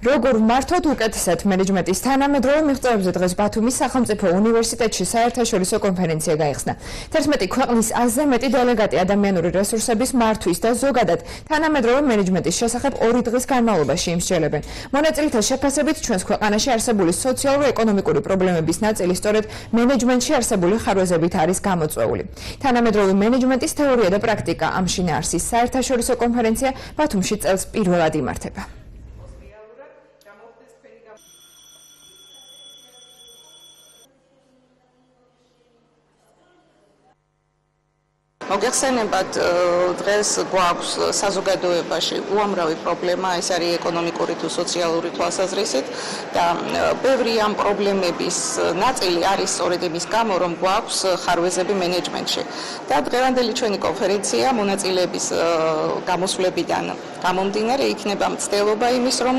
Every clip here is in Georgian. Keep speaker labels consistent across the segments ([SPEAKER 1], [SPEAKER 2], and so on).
[SPEAKER 1] როგორ მართოთ უკეთესად მენეჯმენტის თანამედროვე მიღწევებზე დღეს ბათუმის სახელმწიფო უნივერსიტეტში საერთაშორისო კონფერენცია გაიხსნა. 11 ქვეყნის 1000-ზე მეტი დელეგატი ადამიანური რესურსების მართვის და ზოგადად თანამედროვე მენეჯმენტის შესახებ 2 დღის განმავლობაში იმსჯელებენ. მონაწილეთა შეფასებით ჩვენს ქვეყანაში არსებული სოციალურ-ეკონომიკური პრობლემების ნაწილი სწორედ მენეჯმენტში არსებული ხარვეზებით არის გამოწვეული. თანამედროვე მენეჯმენტის თეორია და პრაქტიკა ამ შინაარსის საერთაშორისო კონფერენცია ბათუმში წელს პირველად იმართება.
[SPEAKER 2] მოგეხსენებათ, დღეს გვაქვს საზოგადოებაში უამრავი პრობლემა, ეს არის ეკონომიკური თუ სოციალური თვალსაზრისით და ბევრი ამ პრობლემების ნაწილი არის სწორედ იმის გამო, რომ გვაქვს ხარვეზები მენეჯმენტში. და დღევანდელი ჩვენი კონფერენცია მონაწილეების გამოსვლებიდან გამომდინარე იქნება მცდელობა იმის, რომ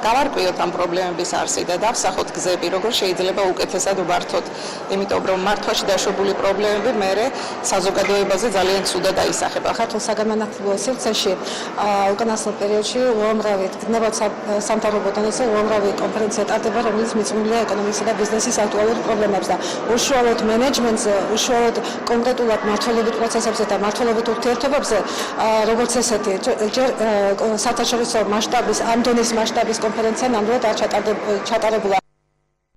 [SPEAKER 2] გავარკვიოთ ამ პრობლემების არსი და დავსახოთ გზები, როგორ შეიძლება უკეთესად ვმართოთ, იმიტომ რომ მართვაში დაშვებული პრობლემები მერე საზოგადოებაზე ძალიან ცუდად აისახება.
[SPEAKER 3] ქართულ საგანმანათლებლო სივრცეში უკანასკნელ პერიოდში უამრავი გრძნებად სამთავრობოდან ისე უამრავი კონფერენცია ტარდება, რომელიც მიძღვნილია ეკონომიკისა და ბიზნესის აქტუალურ პრობლემებს და უშუალოდ მენეჯმენტზე, უშუალოდ კონკრეტულად მმართველობით პროცესებზე და მმართველობით ურთიერთობებზე, როგორც ესეთი საერთაშორისო მასშტაბის, ამ დონის მასშტაბის კონფერენცია ნამდვილად არ ჩატარებულა.